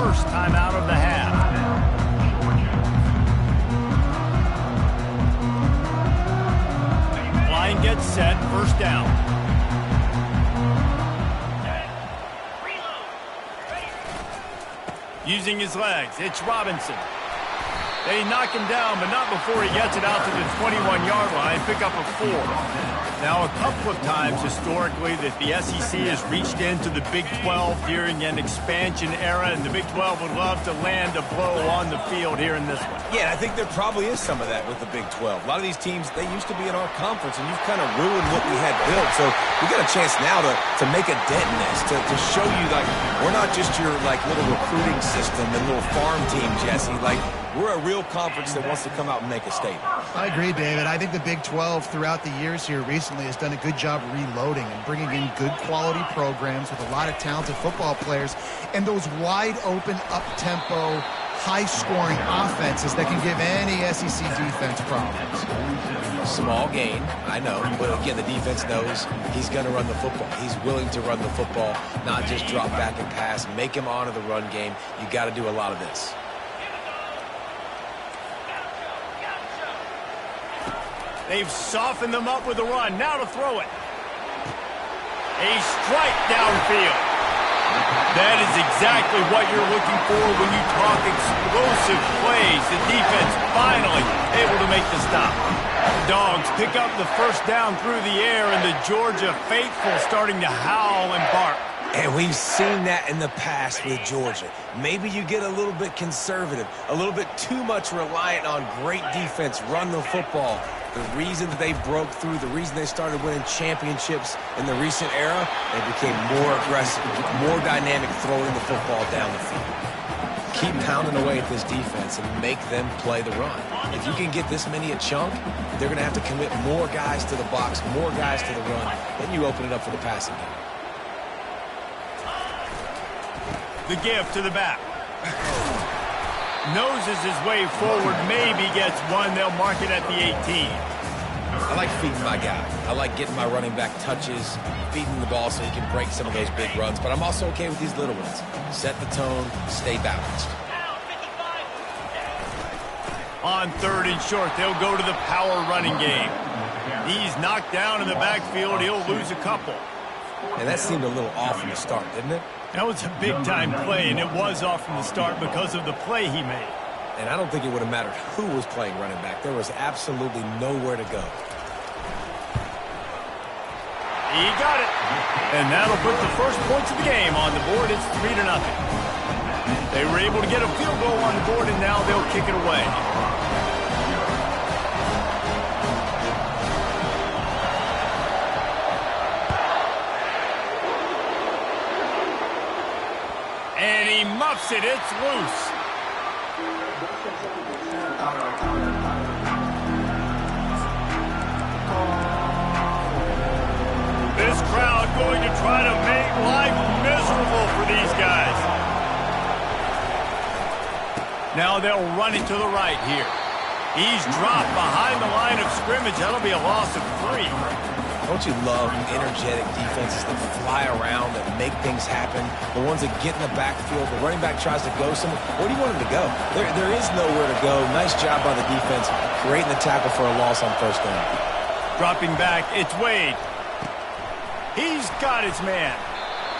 first timeout of the half. Line gets set, first down. Using his legs, it's Robinson. They knock him down, but not before he gets it out to the 21-yard line, pick up a 4. Now, a couple of times historically that the SEC has reached into the Big 12 during an expansion era, and the Big 12 would love to land a blow on the field here in this one. Yeah, I think there probably is some of that with the Big 12. A lot of these teams, they used to be in our conference, and you've kind of ruined what we had built. So we got a chance now to make a dent in this, to show you, like, we're not just your, like, little recruiting system and little farm team, Jesse. Like, we're a real conference that wants to come out and make a statement. I agree, David. I think the Big 12 throughout the years here recently has done a good job reloading and bringing in good quality programs with a lot of talented football players and those wide open, up-tempo, high-scoring offenses that can give any SEC defense problems. Small gain, I know, but again, the defense knows he's going to run the football. He's willing to run the football, not just drop back and pass, make him honor the run game. You got to do a lot of this. They've softened them up with a run. Now to throw it. A strike downfield. That is exactly what you're looking for when you talk explosive plays. The defense finally able to make the stop. The Dogs pick up the first down through the air, and the Georgia faithful starting to howl and bark. And we've seen that in the past with Georgia. Maybe you get a little bit conservative, a little bit too much reliant on great defense, run the football. The reason that they broke through, the reason they started winning championships in the recent era, they became more aggressive, more dynamic throwing the football down the field. Keep pounding away at this defense and make them play the run. If you can get this many a chunk, they're going to have to commit more guys to the box, more guys to the run. Then you open it up for the passing game. The give to the back. Noses his way forward, maybe gets one. They'll mark it at the 18. I like feeding my guy. I like getting my running back touches, feeding the ball so he can break some of those big runs. But I'm also okay with these little ones. Set the tone, stay balanced. On 3rd and short, they'll go to the power running game. He's knocked down in the backfield. He'll lose a couple. And that seemed a little off from the start, didn't it? That was a big-time play, and it was off from the start because of the play he made. And I don't think it would have mattered who was playing running back. There was absolutely nowhere to go. He got it. And that'll put the first points of the game on the board. It's 3-0. They were able to get a field goal on the board, and now they'll kick it away. And he muffs it. It's loose. This crowd going to try to make life miserable for these guys. Now they'll run it to the right here. He's dropped behind the line of scrimmage. That'll be a loss of 3. Don't you love energetic defenses that fly around, that make things happen? The ones that get in the backfield, the running back tries to go somewhere. Where do you want him to go? There is nowhere to go. Nice job by the defense, creating the tackle for a loss on first down. Dropping back, it's Wade. He's got his man.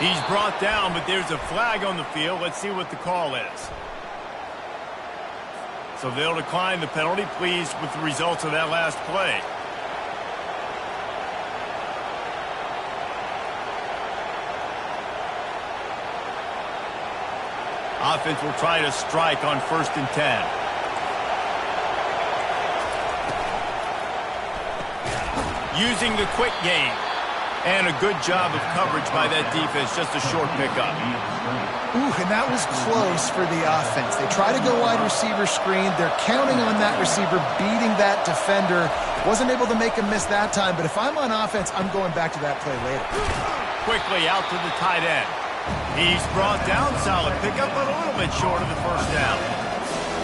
He's brought down, but there's a flag on the field. Let's see what the call is. So they'll decline the penalty, pleased with the results of that last play. Offense will try to strike on 1st and 10. Using the quick game. And a good job of coverage by that defense. Just a short pickup. Ooh, and that was close for the offense. They try to go wide receiver screen. They're counting on that receiver beating that defender. Wasn't able to make him miss that time. But if I'm on offense, I'm going back to that play later. Quickly out to the tight end. He's brought down, solid pickup, but a little bit short of the first down.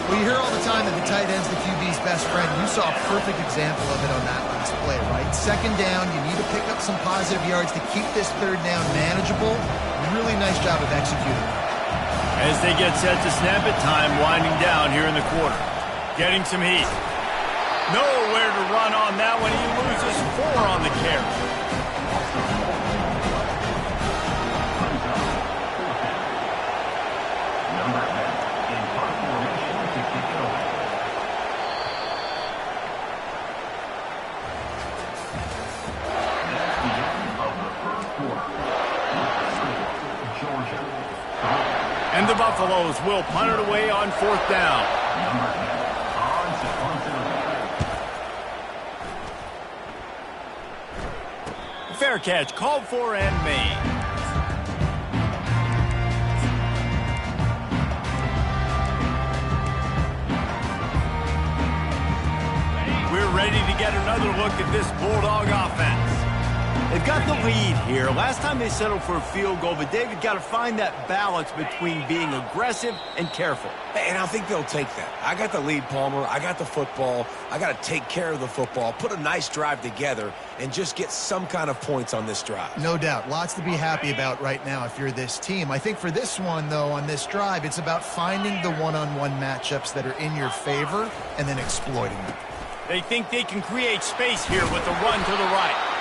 Well, you hear all the time that the tight end's the QB's best friend. You saw a perfect example of it on that last play, right? 2nd down, you need to pick up some positive yards to keep this 3rd down manageable. Really nice job of executing. As they get set to snap it, time winding down here in the quarter. Getting some heat. Nowhere to run on that one. He loses 4 on the carry. And the Buffaloes will punt it away on 4th down. Fair catch called for and made. We're ready to get another look at this Bulldog offense. They've got the lead here. Last time they settled for a field goal, but David got to find that balance between being aggressive and careful. And I think they'll take that. I got the lead, Palmer. I got the football. I got to take care of the football, put a nice drive together, and just get some kind of points on this drive. No doubt. Lots to be happy about right now if you're this team. I think for this one, though, on this drive, it's about finding the one-on-one matchups that are in your favor and then exploiting them. They think they can create space here with the run to the right.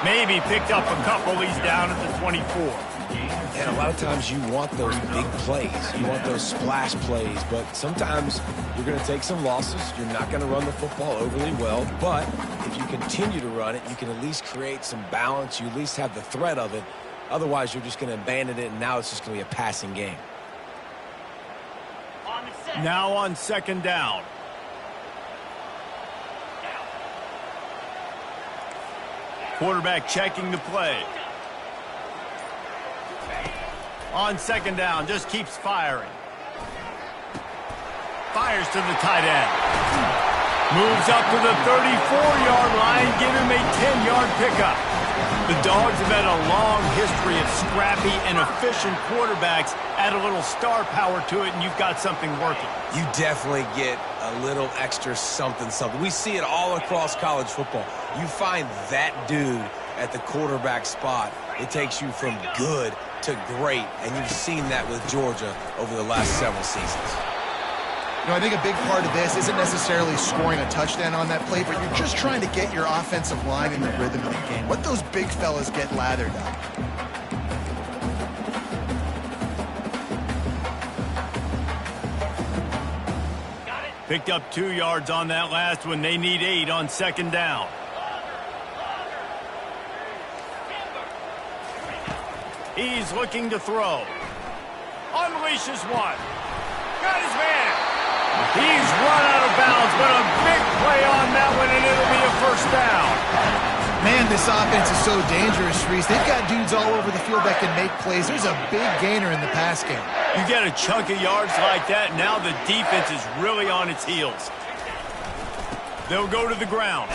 Maybe picked up a couple. He's down at the 24. And a lot of times you want those big plays. You want those splash plays. But sometimes you're going to take some losses. You're not going to run the football overly well. But if you continue to run it, you can at least create some balance. You at least have the threat of it. Otherwise, you're just going to abandon it, and now it's just going to be a passing game. Now on 2nd down. Quarterback checking the play. On 2nd down, just keeps firing. Fires to the tight end. Moves up to the 34-yard line, give him a 10-yard pickup. The Dogs have had a long history of scrappy and efficient quarterbacks. Add a little star power to it, and you've got something working. You definitely get a little extra something. We see it all across college football. You find that dude at the quarterback spot, it takes you from good to great, and you've seen that with Georgia over the last several seasons. You know, I think a big part of this isn't necessarily scoring a touchdown on that play, but you're just trying to get your offensive line in the rhythm of the game. Let those big fellas get lathered up. Picked up 2 yards on that last one. They need 8 on 2nd down. He's looking to throw. Unleashes one. Got his man. He's run out of bounds, but a big play on that one, and it'll be a 1st down. Man, this offense is so dangerous, Reese. They've got dudes all over the field that can make plays. There's a big gainer in the pass game. You get a chunk of yards like that, now the defense is really on its heels. They'll go to the ground.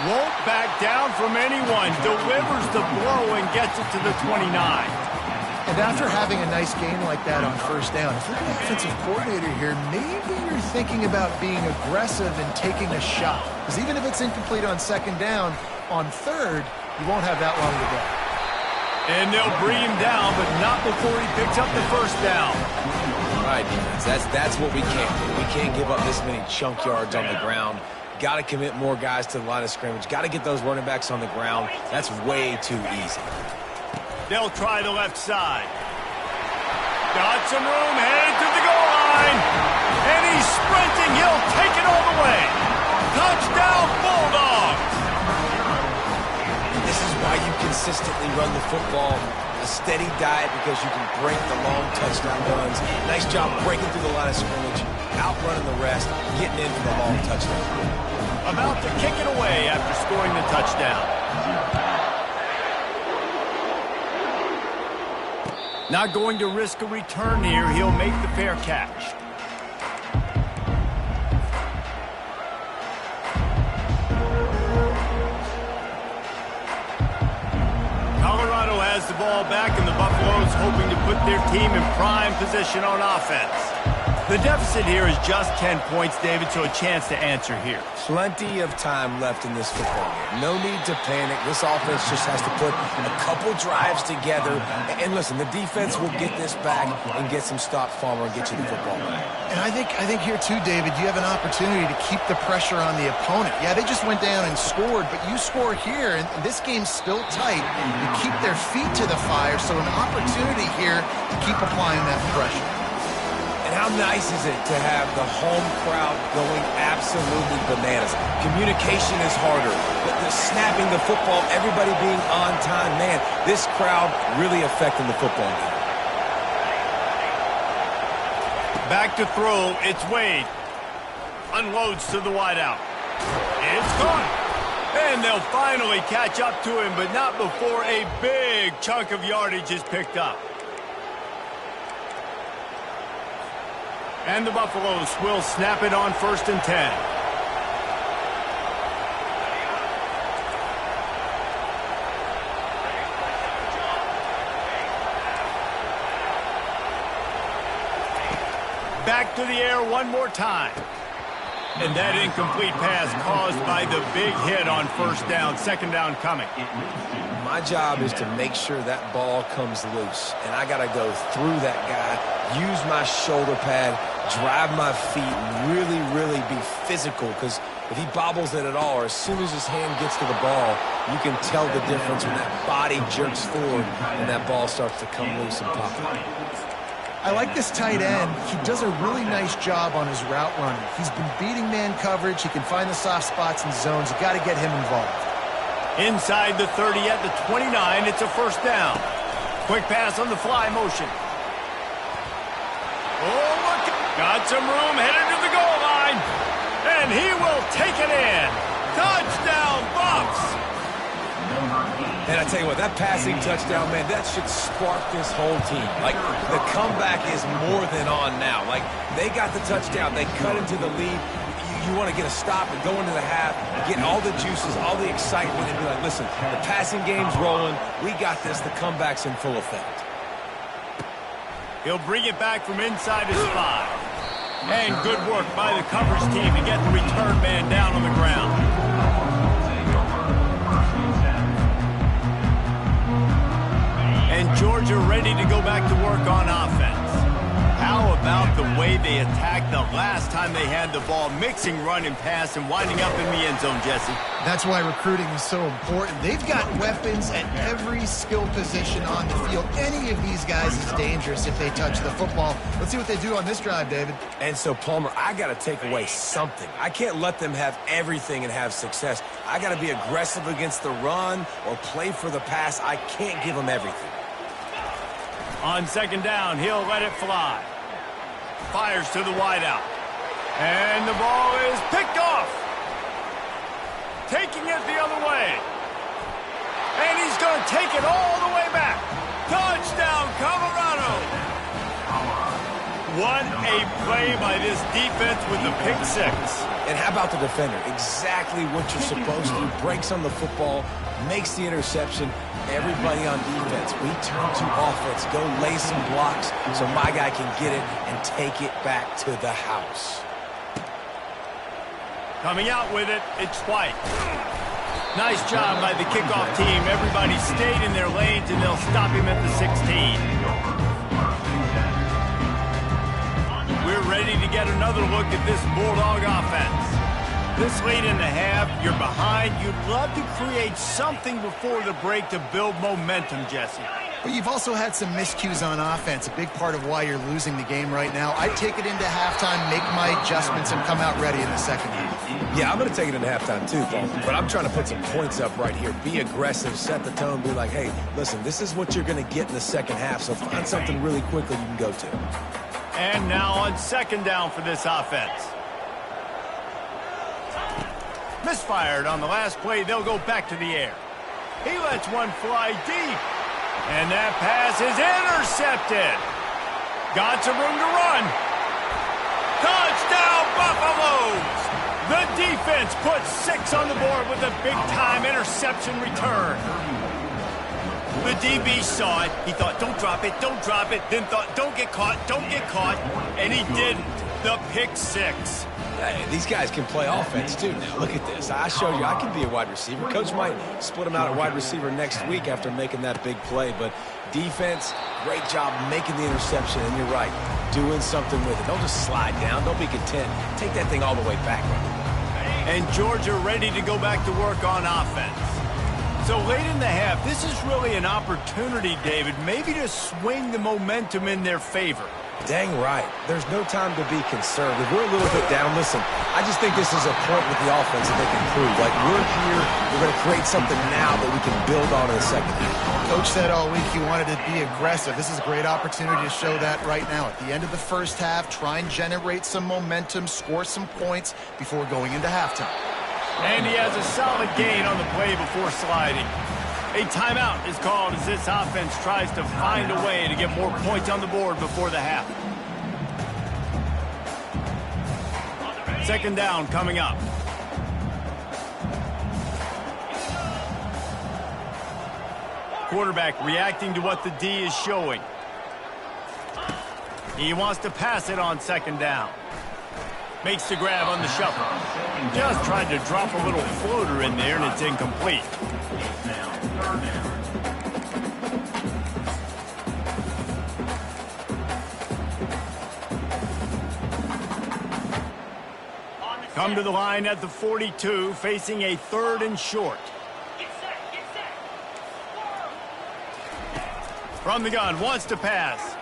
Won't back down from anyone. Delivers the blow and gets it to the 29. And after having a nice game like that on 1st down, if you're the offensive coordinator here, maybe you're thinking about being aggressive and taking a shot. Because even if it's incomplete on 2nd down, on 3rd, you won't have that long to go. And they'll bring him down, but not before he picks up the 1st down. All right, defense, that's what we can't do. We can't give up this many chunk yards on the ground. Got to commit more guys to the line of scrimmage. Got to get those running backs on the ground. That's way too easy. They'll try the left side. Got some room, headed to the goal line. And he's sprinting. He'll take it all the way. Touchdown, Bulldogs. This is why you consistently run the football. A steady diet because you can break the long touchdown runs. Nice job breaking through the line of scrimmage, outrunning the rest, getting in for the long touchdown. About to kick it away after scoring the touchdown. Not going to risk a return here. He'll make the fair catch. Colorado has the ball back, and the Buffaloes hoping to put their team in prime position on offense. The deficit here is just 10 points, David, so a chance to answer here. Plenty of time left in this football game. No need to panic. This offense just has to put a couple drives together. And listen, the defense will get this back and get some stops, Farmer, and get you the football back. And I think here too, David, you have an opportunity to keep the pressure on the opponent. Yeah, they just went down and scored, but you score here, and this game's still tight. You keep their feet to the fire, so an opportunity here to keep applying that pressure. And how nice is it to have the home crowd going absolutely bananas? Communication is harder. The snapping the football, everybody being on time. Man, this crowd really affecting the football game. Back to throw, it's Wade. Unloads to the wideout. It's gone. And they'll finally catch up to him, but not before a big chunk of yardage is picked up. And the Buffaloes will snap it on 1st and 10. Back to the air one more time. And that incomplete pass caused by the big hit on 1st down. 2nd down coming. My job is to make sure that ball comes loose. And I got to go through that guy, use my shoulder pad, drive my feet, and really be physical. Because if he bobbles it at all, or as soon as his hand gets to the ball, you can tell the difference when that body jerks forward and that ball starts to come loose and pop out. I like this tight end. He does a really nice job on his route running. He's been beating man coverage. He can find the soft spots and zones. You got to get him involved. Inside the 30 at the 29, it's a 1st down. Quick pass on the fly motion. Oh, look. Got some room, headed to the goal line. And he will take it in. Touchdown, Buffs. And I tell you what, that passing touchdown, man, that should spark this whole team. Like, the comeback is more than on now. Like, they got the touchdown. They cut into the lead. You want to get a stop and go into the half, get all the juices, all the excitement, and be like, listen, the passing game's rolling. We got this. The comeback's in full effect. He'll bring it back from inside his 5. And good work by the coverage team to get the return man down on the ground. And Georgia ready to go back to work on offense. How about the way they attacked the last time they had the ball, mixing run and pass and winding up in the end zone, Jesse? That's why recruiting is so important. They've got weapons at every skill position on the field. Any of these guys is dangerous if they touch the football. Let's see what they do on this drive, David. And so, Palmer, I got to take away something. I can't let them have everything and have success. I got to be aggressive against the run or play for the pass. I can't give them everything. On 2nd down, he'll let it fly. Fires to the wideout. And the ball is picked off. Taking it the other way. And he's going to take it all the way back. Touchdown, Colorado. What a play by this defense with the pick 6. And how about the defender? Exactly what you're supposed to. Breaks on the football, makes the interception. Everybody on defense, we turn to offense. Go lay some blocks so my guy can get it and take it back to the house. Coming out with it, it's White. Nice job by the kickoff team. Everybody stayed in their lanes, and they'll stop him at the 16. We're ready to get another look at this Bulldog offense. This late in the half, you're behind. You'd love to create something before the break to build momentum, Jesse. But you've also had some miscues on offense, a big part of why you're losing the game right now. I'd take it into halftime, make my adjustments, and come out ready in the 2nd half. Yeah, I'm going to take it into halftime too, Paul. But I'm trying to put some points up right here. Be aggressive, set the tone, be like, hey, listen, this is what you're going to get in the 2nd half, so find something really quickly you can go to. And now on 2nd down for this offense. Misfired on the last play. They'll go back to the air. He lets one fly deep. And that pass is intercepted. Got some room to run. Touchdown, Buffaloes! The defense puts 6 on the board with a big-time interception return. The DB saw it. He thought, don't drop it, don't drop it. Then thought, don't get caught, and he didn't. the pick six. Hey, these guys can play offense, too. Now, look at this. I showed you I can be a wide receiver. Coach might split him out at wide receiver next week after making that big play. But defense, great job making the interception. And you're right, doing something with it. Don't just slide down. Don't be content. Take that thing all the way back. And Georgia ready to go back to work on offense. So late in the half, this is really an opportunity, David, maybe to swing the momentum in their favor. Dang right. There's no time to be conservative. We're a little bit down. Listen, I just think this is a point with the offense that they can prove. Like, we're here, we're going to create something now that we can build on in the second half. Coach said all week he wanted to be aggressive. This is a great opportunity to show that right now. At the end of the first half, try and generate some momentum, score some points before going into halftime. And he has a solid gain on the play before sliding. A timeout is called as this offense tries to find a way to get more points on the board before the half. Second down coming up. Quarterback reacting to what the D is showing. He wants to pass it on second down. Makes the grab on the shuffle. Just tried to drop a little floater in there, and it's incomplete. Come to the line at the 42, facing a 3rd and short. From the gun, wants to pass.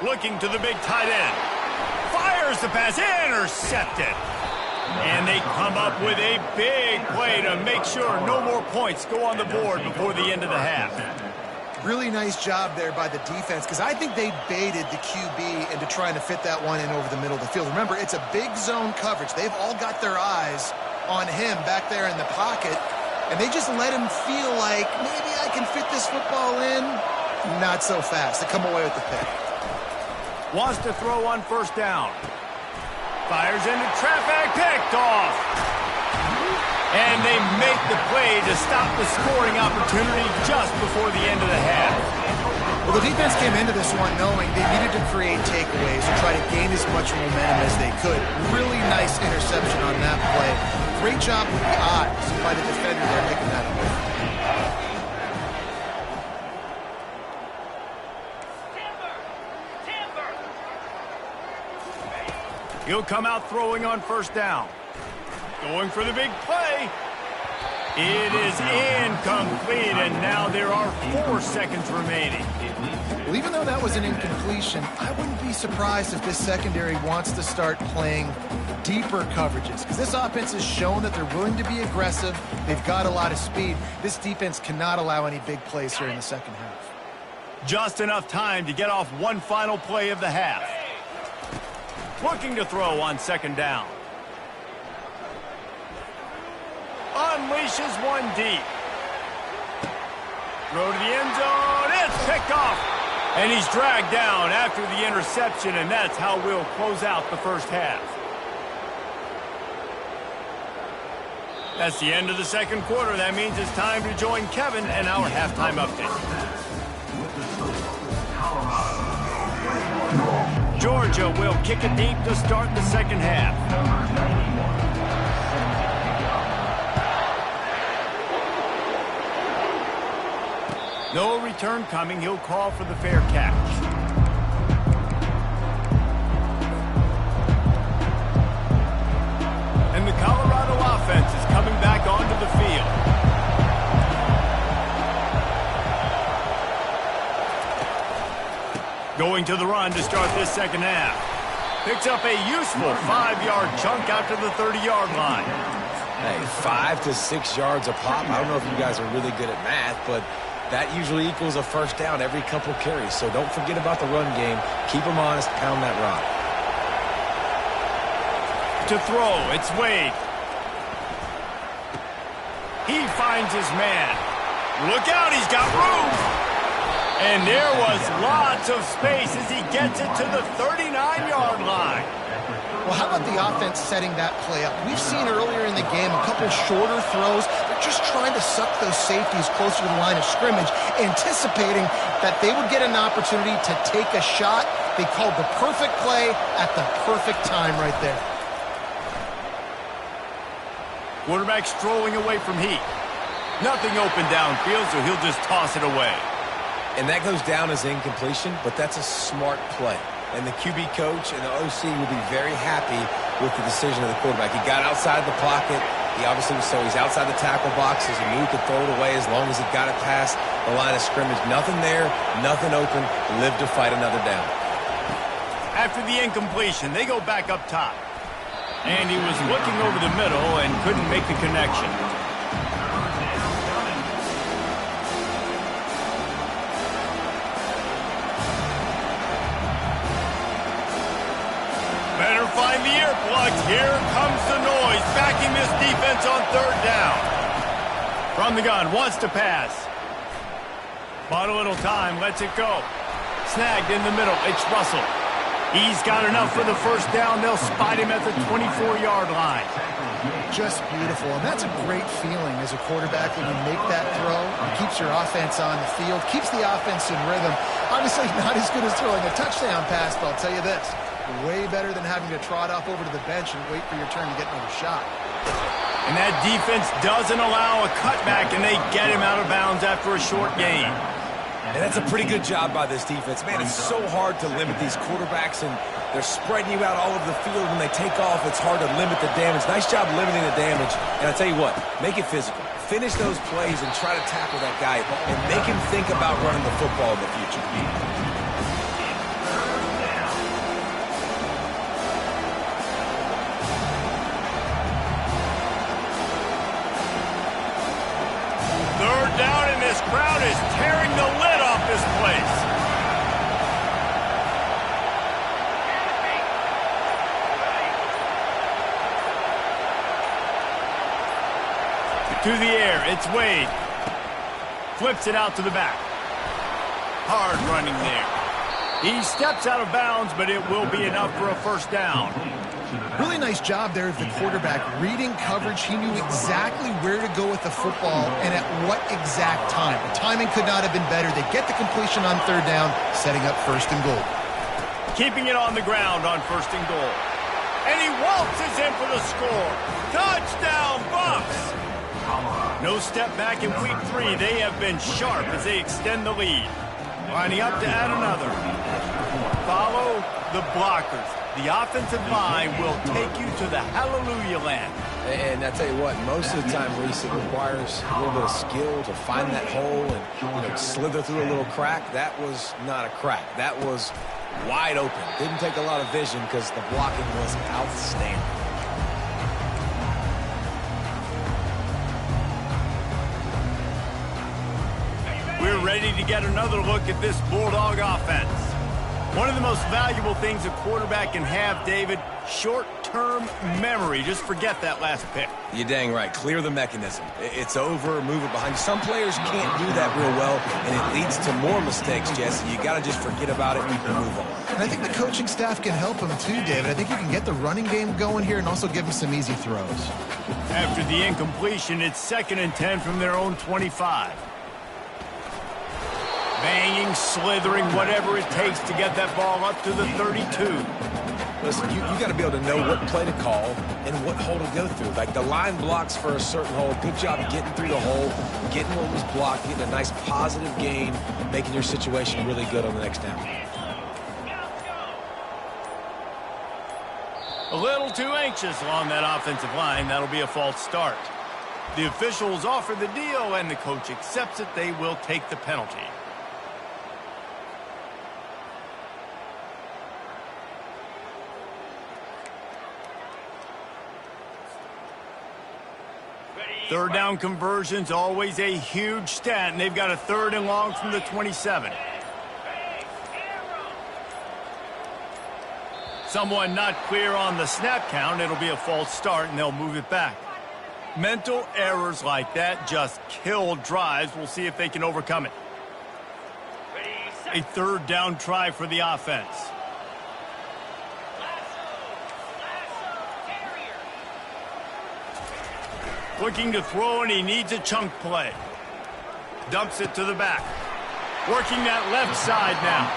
Looking to the big tight end. Fires the pass, intercepted. And they come up with a big play to make sure no more points go on the board before the end of the half. Really nice job there by the defense, because I think they baited the QB into trying to fit that one in over the middle of the field. Remember, it's a big zone coverage. They've all got their eyes on him back there in the pocket, and they just let him feel like, maybe I can fit this football in. Not so fast. They come away with the pick. Wants to throw on first down. Fires into traffic, picked off. And they make the play to stop the scoring opportunity just before the end of the half. Well, the defense came into this one knowing they needed to create takeaways and try to gain as much momentum as they could. Really nice interception on that play. Great job with the eyes by the defender there making that play. He'll come out throwing on first down. Going for the big play. It is incomplete, and now there are 4 seconds remaining. Well, even though that was an incompletion, I wouldn't be surprised if this secondary wants to start playing deeper coverages, because this offense has shown that they're willing to be aggressive. They've got a lot of speed. This defense cannot allow any big plays here in the second half. Just enough time to get off one final play of the half. Looking to throw on second down. Unleashes one deep. Throw to the end zone. It's picked off. And he's dragged down after the interception, and that's how we'll close out the first half. That's the end of the second quarter. That means it's time to join Kevin and our halftime update. Georgia will kick it deep to start the second half. No return coming. He'll call for the fair catch. And the Colorado offense is coming back onto the field. Going to the run to start this second half. Picks up a useful 5-yard chunk out to the 30-yard line. Hey, 5 to 6 yards a pop. I don't know if you guys are really good at math, but that usually equals a first down every couple carries. So don't forget about the run game. Keep them honest. Pound that rock. To throw, it's Wade. He finds his man. Look out, he's got room. And there was lots of space as he gets it to the 39-yard line. Well, how about the offense setting that play up. We've seen earlier in the game a couple shorter throws. They're just trying to suck those safeties closer to the line of scrimmage, anticipating that they would get an opportunity to take a shot. They called the perfect play at the perfect time right there. Quarterback strolling away from heat. Nothing open downfield, so he'll just toss it away. And that goes down as incompletion, but that's a smart play. And the QB coach and the OC will be very happy with the decision of the quarterback. He got outside the pocket. He obviously was so he's outside the tackle boxes. He knew he could throw it away as long as he got it past the line of scrimmage. Nothing there, nothing open. Live to fight another down. After the incompletion, they go back up top. And he was looking over the middle and couldn't make the connection. Better find the earplugs. Here comes the noise, backing this defense on third down. From the gun, wants to pass. Bought a little time, lets it go. Snagged in the middle, it's Russell. He's got enough for the first down. They'll spot him at the 24-yard line. Just beautiful, and that's a great feeling as a quarterback when you make that throw. It keeps your offense on the field, keeps the offense in rhythm. Obviously not as good as throwing a touchdown pass, but I'll tell you this, way better than having to trot off over to the bench and wait for your turn to get another shot. And that defense doesn't allow a cutback, and they get him out of bounds after a short gain. And that's a pretty good job by this defense. Man, it's so hard to limit these quarterbacks, and they're spreading you out all over the field. When they take off, it's hard to limit the damage. Nice job limiting the damage. And I tell you what, make it physical. Finish those plays and try to tackle that guy and make him think about running the football in the future. Third down, and this crowd is tearing the lid off this place. To the air, it's Wade. Flips it out to the back. Hard running there. He steps out of bounds, but it will be enough for a first down. Really nice job there of the quarterback reading coverage. He knew exactly where to go with the football and at what exact time. The timing could not have been better. They get the completion on third down, setting up first and goal. Keeping it on the ground on first and goal. And he waltzes in for the score. Touchdown, Bucs! No step back in week 3. They have been sharp as they extend the lead. Lining up to add another. Follow the blockers. The offensive line will take you to the hallelujah land. And I tell you what, most of the time, Reese, it requires a little bit of skill to find that hole and slither through a little crack. That was not a crack. That was wide open. Didn't take a lot of vision because the blocking was outstanding. We're ready to get another look at this Bulldog offense. One of the most valuable things a quarterback can have, David, short-term memory. Just forget that last pick. You're dang right. Clear the mechanism. It's over, move it behind you. Some players can't do that real well, and it leads to more mistakes, Jesse. You got to just forget about it and move on. And I think the coaching staff can help him too, David. I think you can get the running game going here and also give him some easy throws. After the incompletion, it's 2nd and 10 from their own 25. Banging, slithering, whatever it takes to get that ball up to the 32. Listen, you got to be able to know what play to call and what hole to go through. Like the line blocks for a certain hole. Good job getting through the hole, getting what was blocked, getting a nice positive gain, making your situation really good on the next down. A little too anxious along that offensive line. That'll be a false start. The officials offer the deal, and the coach accepts it. They will take the penalty. Third down conversions, always a huge stat, and they've got a 3rd and long from the 27. Someone not clear on the snap count. It'll be a false start, and they'll move it back. Mental errors like that just kill drives. We'll see if they can overcome it. A 3rd down try for the offense. Looking to throw, and he needs a chunk play. Dumps it to the back. Working that left side now.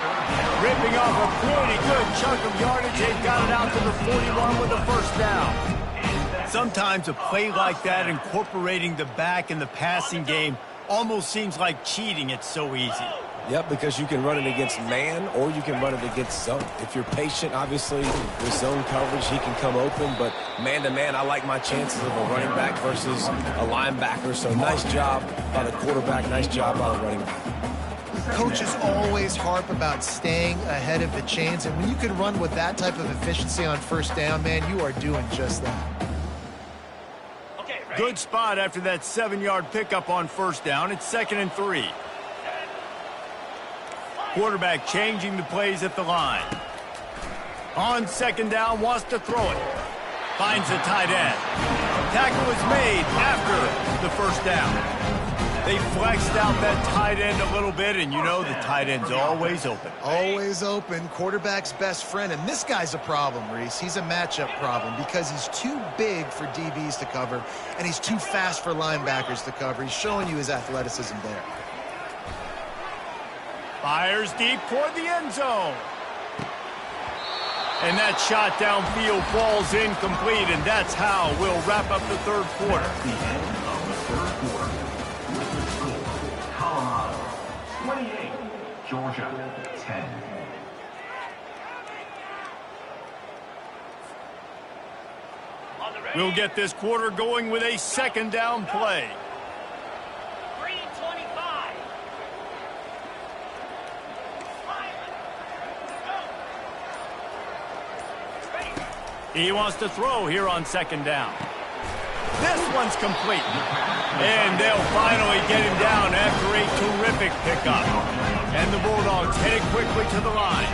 Ripping off a pretty good chunk of yardage. They've got it out to the 41 with a first down. Sometimes a play like that, incorporating the back in the passing game, almost seems like cheating. It's so easy. Yep, because you can run it against man or you can run it against zone. If you're patient, obviously, with zone coverage, he can come open. But man-to-man, I like my chances of a running back versus a linebacker. So nice job by the quarterback, nice job by the running back. Coaches always harp about staying ahead of the chains, and when you can run with that type of efficiency on first down, man, you are doing just that. Good spot after that 7-yard pickup on first down. It's 2nd and 3. Quarterback changing the plays at the line. On 2nd down, wants to throw it. Finds the tight end. Tackle is made after the first down. They flexed out that tight end a little bit, and you know the tight end's always open. Always open, quarterback's best friend. And this guy's a problem, Reese. He's a matchup problem because he's too big for DBs to cover, and he's too fast for linebackers to cover. He's showing you his athleticism there. Fires deep toward the end zone. And that shot downfield falls incomplete, and that's how we'll wrap up the third quarter. The end of the third quarter. Colorado 28, Georgia 10. We'll get this quarter going with a 2nd down play. He wants to throw here on 2nd down. This one's complete. And they'll finally get him down after a terrific pickup. And the Bulldogs headed quickly to the line.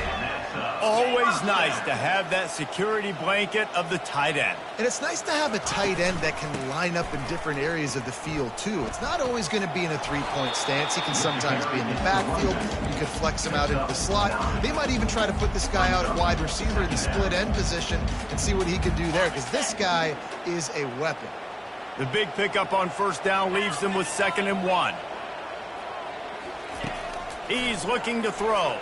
Always nice to have that security blanket of the tight end. And it's nice to have a tight end that can line up in different areas of the field, too. It's not always going to be in a three-point stance. He can sometimes be in the backfield. You could flex him out into the slot. They might even try to put this guy out at wide receiver in the split end position and see what he can do there, because this guy is a weapon. The big pickup on first down leaves them with 2nd and 1. He's looking to throw.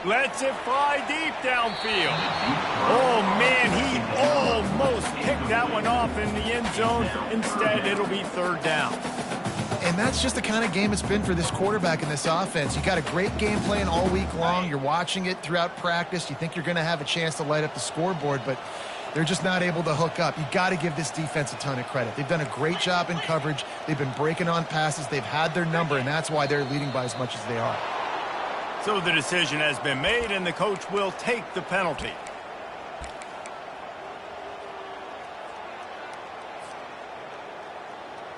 Lets it fly deep downfield. Oh, man, he almost picked that one off in the end zone. Instead, it'll be 3rd down. And that's just the kind of game it's been for this quarterback in this offense. You got a great game plan all week long. You're watching it throughout practice. You think you're going to have a chance to light up the scoreboard, but they're just not able to hook up. You got to give this defense a ton of credit. They've done a great job in coverage. They've been breaking on passes. They've had their number, and that's why they're leading by as much as they are. So the decision has been made, and the coach will take the penalty.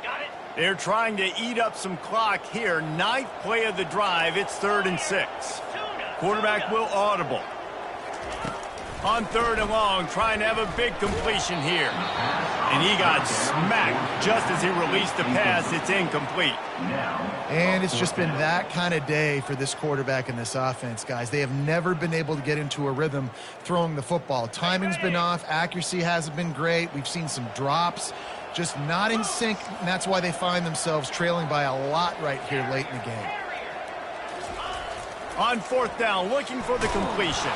Got it. They're trying to eat up some clock here. 9th play of the drive. It's 3rd and 6. Quarterback will audible. On 3rd and long, trying to have a big completion here. And he got smacked just as he released the pass. It's incomplete. And it's just been that kind of day for this quarterback in this offense, guys. They have never been able to get into a rhythm throwing the football. Timing's been off. Accuracy hasn't been great. We've seen some drops. Just not in sync, and that's why they find themselves trailing by a lot right here late in the game. On 4th down, looking for the completion.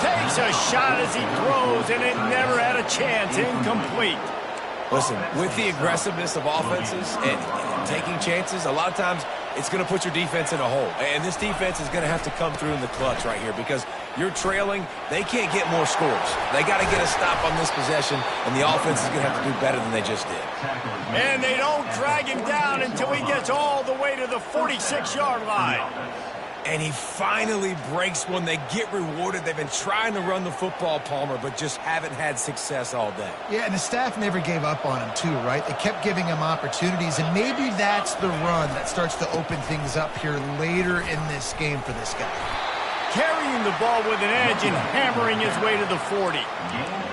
Takes a shot as he throws, and it never had a chance. Incomplete. Listen, with the aggressiveness of offenses and taking chances, a lot of times it's going to put your defense in a hole. And this defense is going to have to come through in the clutch right here because you're trailing. They can't get more scores. They got to get a stop on this possession, and the offense is going to have to do better than they just did. And they don't drag him down until he gets all the way to the 46-yard line. And he finally breaks one. They get rewarded. They've been trying to run the football, Palmer, but just haven't had success all day. Yeah, and the staff never gave up on him, too, right? They kept giving him opportunities, and maybe that's the run that starts to open things up here later in this game for this guy. Carrying the ball with an edge and hammering his way to the 40.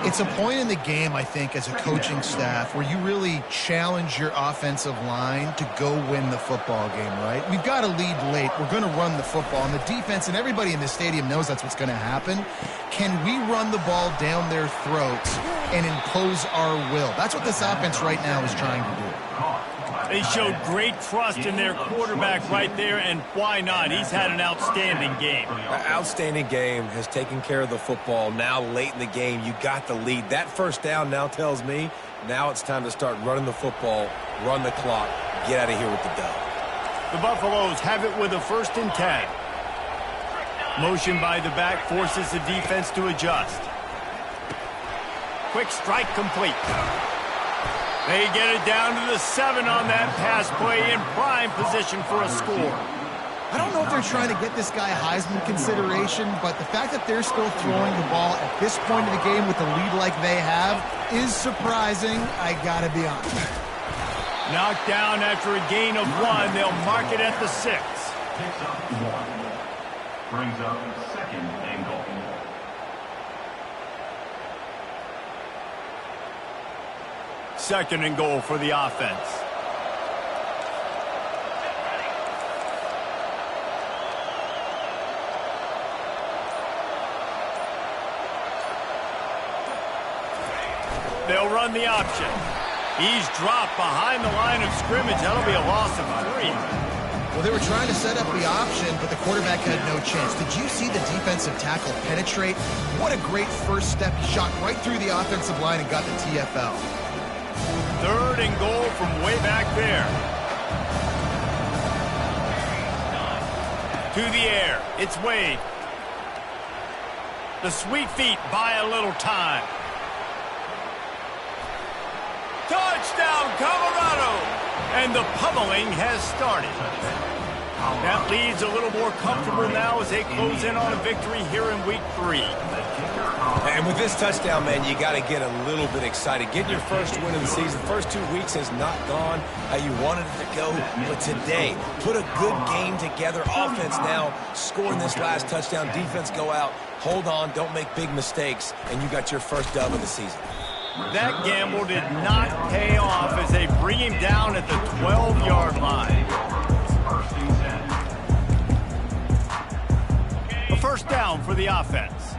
It's a point in the game, I think, as a coaching staff where you really challenge your offensive line to go win the football game, right? We've got to lead late. We're going to run the football. And the defense and everybody in the stadium knows that's what's going to happen. Can we run the ball down their throats and impose our will? That's what this offense right now is trying to do. They showed great trust in their quarterback right there, and why not? He's had an outstanding game. Outstanding game, has taken care of the football. Now late in the game, you got the lead. That first down now tells me now it's time to start running the football, run the clock, get out of here with the dub. The Buffaloes have it with a 1st and 10. Motion by the back forces the defense to adjust. Quick strike complete. They get it down to the 7 on that pass play in prime position for a score. I don't know if they're trying to get this guy Heisman consideration, but the fact that they're still throwing the ball at this point in the game with the lead like they have is surprising, I gotta be honest. Knocked down after a gain of 1. They'll mark it at the 6. Picks up 1. Brings up 2nd and goal. Second and goal for the offense. They'll run the option. He's dropped behind the line of scrimmage. That'll be a loss of 3. Well, they were trying to set up the option, but the quarterback had no chance. Did you see the defensive tackle penetrate? What a great first step. He shot right through the offensive line and got the TFL. 3rd and goal from way back there. To the air. It's Wade. The sweet feet buy a little time. Touchdown, Colorado! And the pummeling has started. That leads a little more comfortable now as they close in on a victory here in week 3. And with this touchdown, man, you got to get a little bit excited. Getting your first win of the season. First 2 weeks has not gone how you wanted it to go. But today, put a good game together. Offense now scoring this last touchdown. Defense go out, hold on, don't make big mistakes, and you got your first dub of the season. That gamble did not pay off as they bring him down at the 12-yard line. A 1st down for the offense.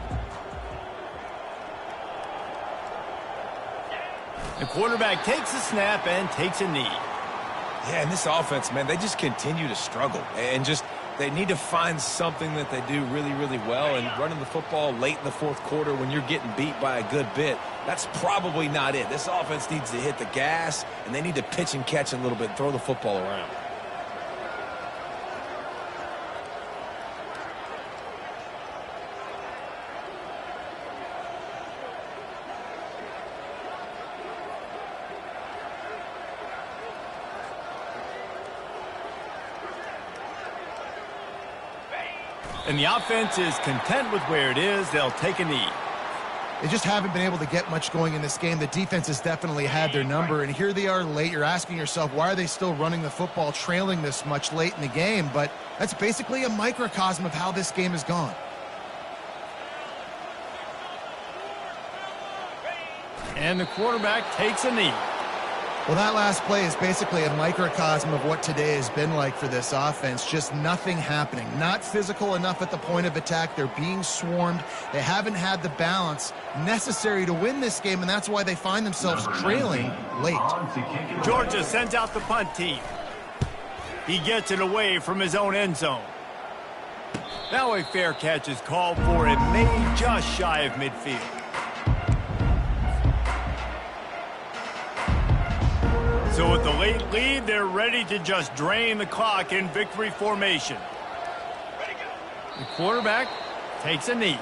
The quarterback takes a snap and takes a knee. Yeah, and this offense, man, they just continue to struggle. And just, they need to find something that they do really, really well. And running the football late in the 4th quarter when you're getting beat by a good bit, that's probably not it. This offense needs to hit the gas, and they need to pitch and catch a little bit, throw the football around. And the offense is content with where it is. They'll take a knee. They just haven't been able to get much going in this game. The defense has definitely had their number, and here they are late. You're asking yourself, why are they still running the football, trailing this much late in the game? But that's basically a microcosm of how this game has gone. And the quarterback takes a knee. Well, that last play is basically a microcosm of what today has been like for this offense. Just nothing happening. Not physical enough at the point of attack. They're being swarmed. They haven't had the balance necessary to win this game, and that's why they find themselves trailing late. Georgia sends out the punt team. He gets it away from his own end zone. Now a fair catch is called for. It made just shy of midfield. So with the late lead, they're ready to just drain the clock in victory formation. The quarterback takes a knee.